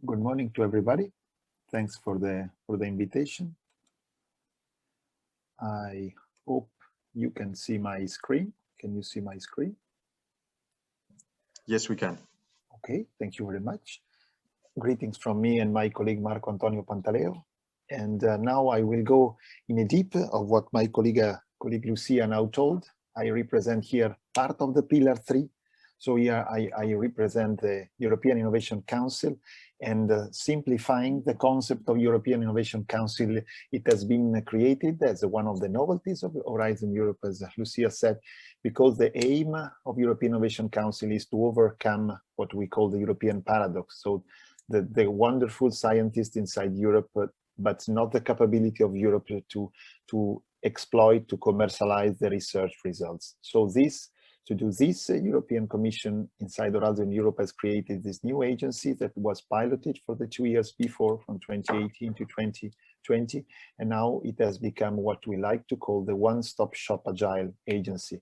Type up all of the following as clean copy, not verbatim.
Good morning to everybody. Thanks for the invitation. I hope you can see my screen. Can you see my screen? Yes, we can. Okay, thank you very much. Greetings from me and my colleague Marco Antonio Pantaleo. And now I will go in a deep of what my colleague Lucia now told. I represent here part of the Pillar 3. So here I represent the European Innovation Council, and simplifying the concept of European Innovation Council, it has been created as one of the novelties of Horizon Europe, as Lucia said, because the aim of European Innovation Council is to overcome what we call the European paradox. So the wonderful scientists inside Europe, but not the capability of Europe to exploit, to commercialize the research results. So to do this, European Commission inside Horizon Europe has created this new agency that was piloted for the 2 years before, from 2018 to 2020. And now it has become what we like to call the one-stop shop agile agency.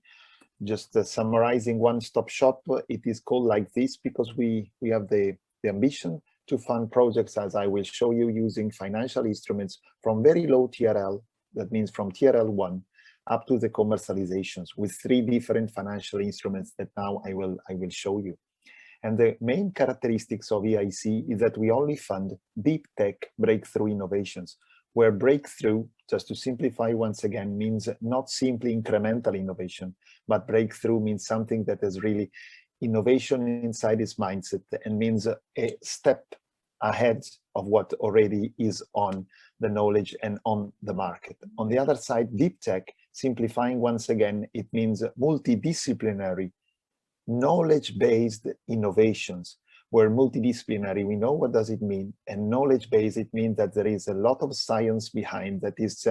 Just summarizing one-stop shop, it is called like this because we have the ambition to fund projects, as I will show you, using financial instruments from very low TRL, that means from TRL 1, up to the commercializations with 3 different financial instruments that now I will show you. And the main characteristics of EIC is that we only fund deep tech breakthrough innovations, where breakthrough, just to simplify once again, means not simply incremental innovation, but breakthrough means something that is really innovation inside its mindset and means a step ahead of what already is on the knowledge and on the market. On the other side, deep tech, simplifying once again, it means multidisciplinary, knowledge-based innovations, where multidisciplinary, we know what does it mean, and knowledge-based, it means that there is a lot of science behind that is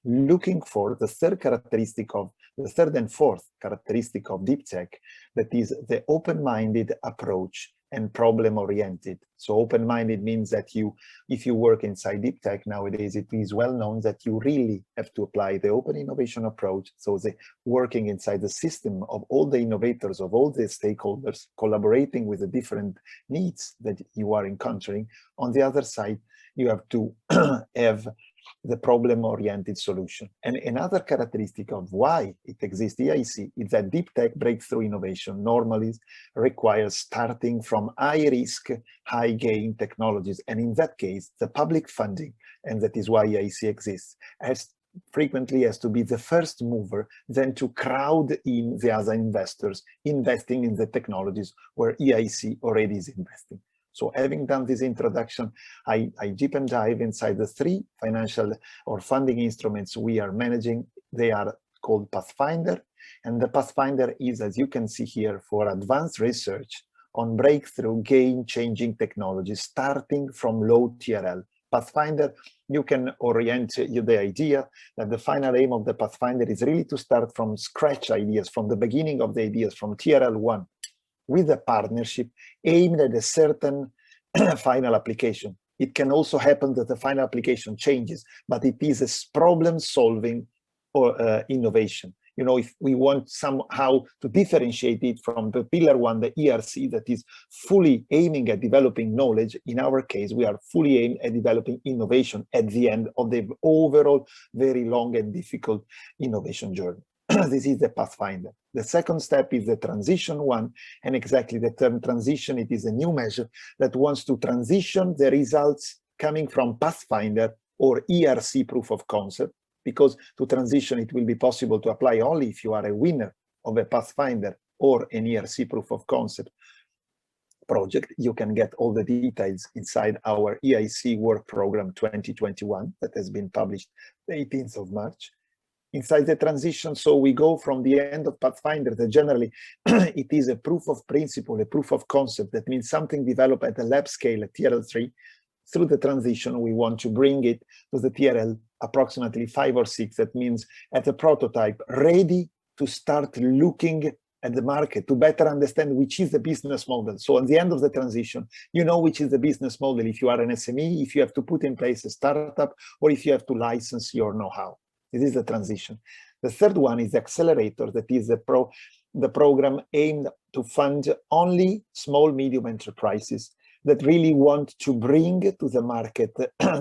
looking for the third and fourth characteristic of deep tech, that is the open-minded approach and problem-oriented. So open-minded means that if you work inside deep tech nowadays, it is well known that you really have to apply the open innovation approach. So the working inside the system of all the innovators, of all the stakeholders, collaborating with the different needs that you are encountering. On the other side, you have to have the problem-oriented solution. And another characteristic of why it exists, EIC, is that deep tech breakthrough innovation normally requires starting from high-risk, high-gain technologies. And in that case, the public funding, and that is why EIC exists, frequently has to be the first mover, then to crowd in the other investors investing in the technologies where EIC already is investing. So having done this introduction, I deep and dive inside the 3 financial or funding instruments we are managing. They are called Pathfinder, and the Pathfinder is, as you can see here, for advanced research on breakthrough game-changing technologies starting from low TRL. Pathfinder, you can orient the idea that the final aim of the Pathfinder is really to start from scratch ideas, from the beginning of the ideas, from TRL 1, with a partnership aimed at a certain final application. It can also happen that the final application changes, but it is a problem-solving or innovation. You know, if we want somehow to differentiate it from the Pillar 1, the ERC, that is fully aiming at developing knowledge, in our case, we are fully aimed at developing innovation at the end of the overall very long and difficult innovation journey. This is the Pathfinder. The second step is the transition one, and exactly the term transition, it is a new measure that wants to transition the results coming from Pathfinder or ERC proof of concept, because to transition it will be possible to apply only if you are a winner of a Pathfinder or an ERC proof of concept project. You can get all the details inside our EIC work program 2021 that has been published the 18th of March. Inside the transition, so we go from the end of Pathfinder that generally it is a proof of principle, a proof of concept. That means something developed at the lab scale at TRL 3. Through the transition, we want to bring it to the TRL approximately 5 or 6. That means at a prototype, ready to start looking at the market to better understand which is the business model. So at the end of the transition, you know which is the business model if you are an SME, if you have to put in place a startup, or if you have to license your know-how. This is the transition. The third one is the Accelerator, that is the program aimed to fund only small, medium enterprises that really want to bring to the market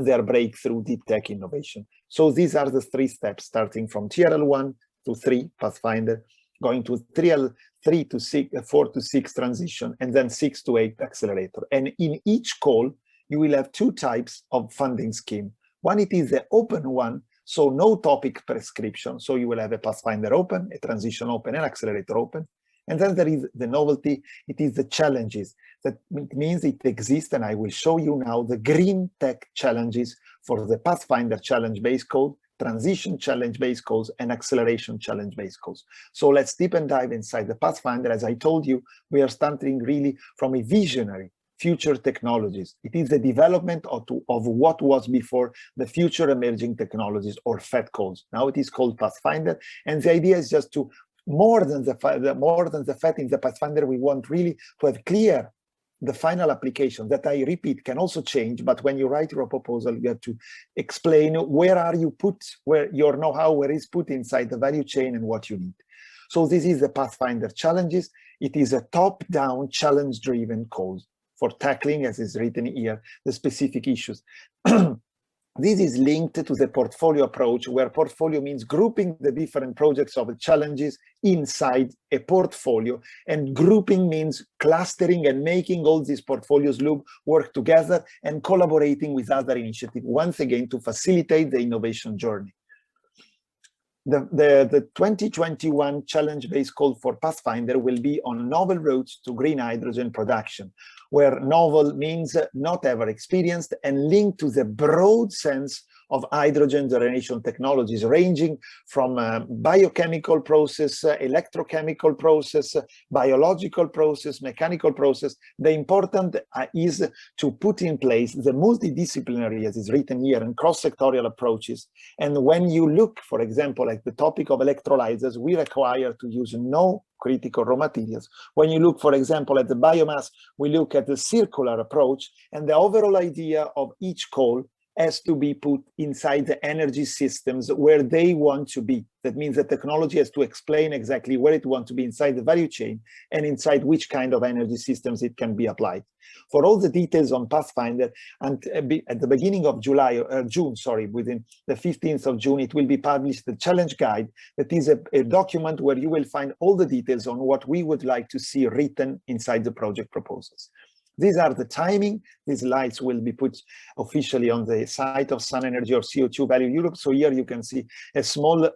their breakthrough deep tech innovation. So these are the 3 steps, starting from TRL1 to 3, Pathfinder, going to 3 to 6, 4 to 6 transition, and then 6 to 8 accelerator. And in each call, you will have 2 types of funding scheme. One, it is the open one, so no topic prescription. So you will have a Pathfinder open, a transition open, and accelerator open. And then there is the novelty, it is the challenges. That means it exists, and I will show you now the Greentech challenges for the Pathfinder challenge-based code, transition challenge-based codes, and acceleration challenge-based codes. So let's deep and dive inside the Pathfinder. As I told you, we are starting really from a visionary future technologies. It is the development of what was before the future emerging technologies, or FET codes. Now it is called Pathfinder, and the idea is just to more than the FET in the Pathfinder. We want really to have clear the final application that, I repeat, can also change, but when you write your proposal, you have to explain where are you put, where your know-how, where is put inside the value chain and what you need. So this is the Pathfinder challenges. It is a top-down challenge-driven code for tackling, as is written here, the specific issues. This is linked to the portfolio approach, where portfolio means grouping the different projects of the challenges inside a portfolio, and grouping means clustering and making all these portfolios work together and collaborating with other initiatives, once again to facilitate the innovation journey. The 2021 challenge-based call for Pathfinder will be on novel routes to green hydrogen production, where novel means not ever experienced, and linked to the broad sense of hydrogen generation technologies, ranging from biochemical process, electrochemical process, biological process, mechanical process. The important is to put in place the multidisciplinary, as is written here, and cross-sectorial approaches. And when you look, for example, at the topic of electrolyzers, we require to use no critical raw materials. When you look, for example, at the biomass, we look at the circular approach, and the overall idea of each call has to be put inside the energy systems where they want to be. That means the technology has to explain exactly where it wants to be inside the value chain and inside which kind of energy systems it can be applied. For all the details on Pathfinder, and at the beginning of June, within the 15th of June, it will be published the challenge guide. That is a document where you will find all the details on what we would like to see written inside the project proposals. These are the timing. These slides will be put officially on the site of Sun Energy or CO2 Value Europe. So here you can see a small,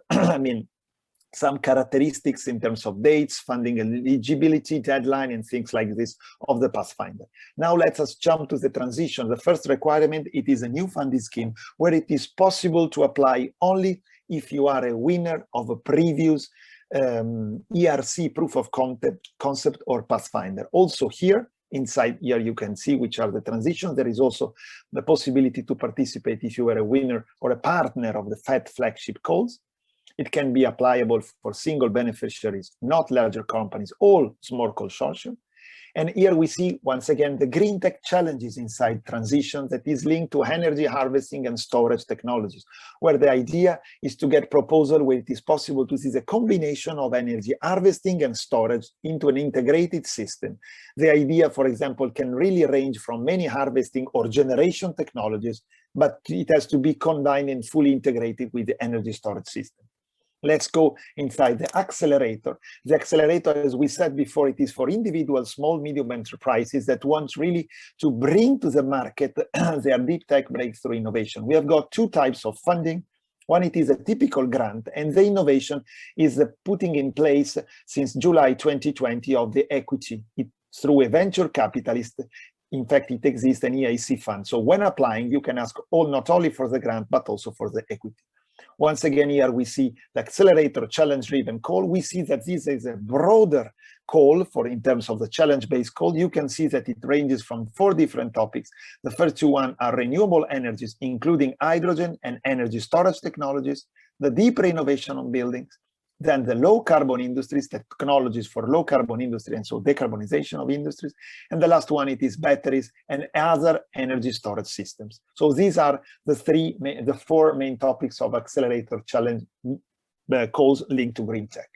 some characteristics in terms of dates, funding eligibility, deadline, and things like this of the Pathfinder. Now let us jump to the transition. The first requirement, it is a new funding scheme where it is possible to apply only if you are a winner of a previous ERC proof of concept or Pathfinder. Also here, inside here, you can see which are the transitions. There is also the possibility to participate if you are a winner or a partner of the FET flagship calls. It can be applicable for single beneficiaries, not larger companies, all small consortium. And here we see, once again, the Greentech challenges inside transition that is linked to energy harvesting and storage technologies, where the idea is to get proposal where it is possible to see the combination of energy harvesting and storage into an integrated system. The idea, for example, can really range from many harvesting or generation technologies, but it has to be combined and fully integrated with the energy storage system. Let's go inside the accelerator. The accelerator, as we said before, it is for individual small, medium enterprises that want really to bring to the market their deep tech breakthrough innovation. We have got 2 types of funding. One, it is a typical grant, and the innovation is the putting in place since July 2020 of the equity through a venture capitalist. In fact, it exists an EIC fund. So when applying, you can ask not only for the grant, but also for the equity. Once again, here we see the accelerator challenge-driven call. We see that this is a broader call in terms of the challenge-based call. You can see that it ranges from 4 different topics. The first 2 are renewable energies, including hydrogen and energy storage technologies, the deeper innovation on buildings, then the low carbon industries, technologies for low carbon industry, and so decarbonization of industries. And the last one, it is batteries and other energy storage systems. So these are the 4 main topics of accelerator challenge calls linked to Greentech.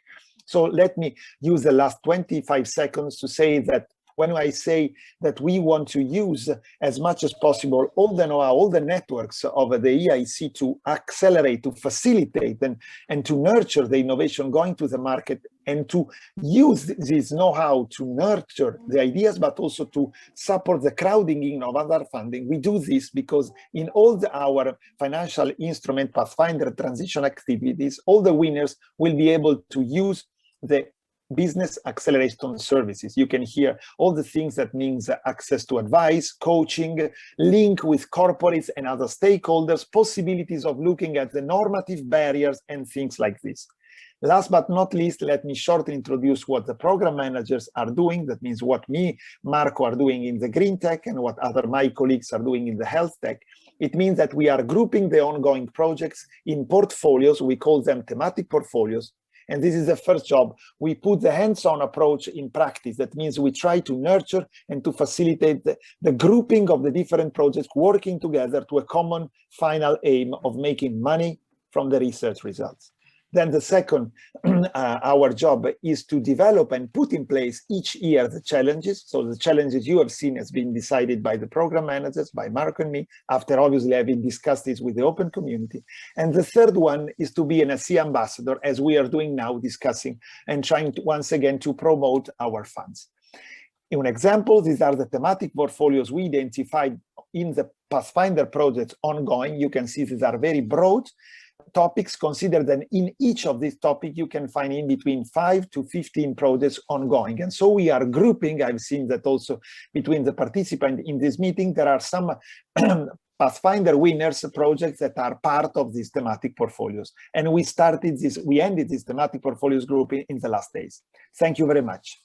So let me use the last 25 seconds to say that when I say that we want to use as much as possible all the know-how, all the networks of the EIC to accelerate, to facilitate, and to nurture the innovation going to the market, and to use this know-how to nurture the ideas, but also to support the crowding in of other funding. We do this because in all our financial instrument Pathfinder transition activities, all the winners will be able to use the business acceleration services. You can hear all the things that means access to advice, coaching, link with corporates and other stakeholders, possibilities of looking at the normative barriers and things like this. Last but not least, let me shortly introduce what the program managers are doing. That means what me, Marco, are doing in the Greentech and what other my colleagues are doing in the health tech. It means that we are grouping the ongoing projects in portfolios. We call them thematic portfolios. And this is the first job. We put the hands-on approach in practice. That means we try to nurture and to facilitate the grouping of the different projects working together to a common final aim of making money from the research results. Then the second, our job is to develop and put in place each year the challenges. So the challenges you have seen has been decided by the program managers, by Marco and me, after obviously having discussed this with the open community. And the third one is to be an SC ambassador, as we are doing now, discussing and trying to, once again, to promote our funds. In an example, these are the thematic portfolios we identified in the Pathfinder projects ongoing. You can see these are very broad topics. Consider that in each of these topics you can find in between 5 to 15 projects ongoing, and so we are grouping. I've seen that also between the participants in this meeting there are some Pathfinder winners projects that are part of these thematic portfolios, and we ended this thematic portfolios group in the last days. Thank you very much.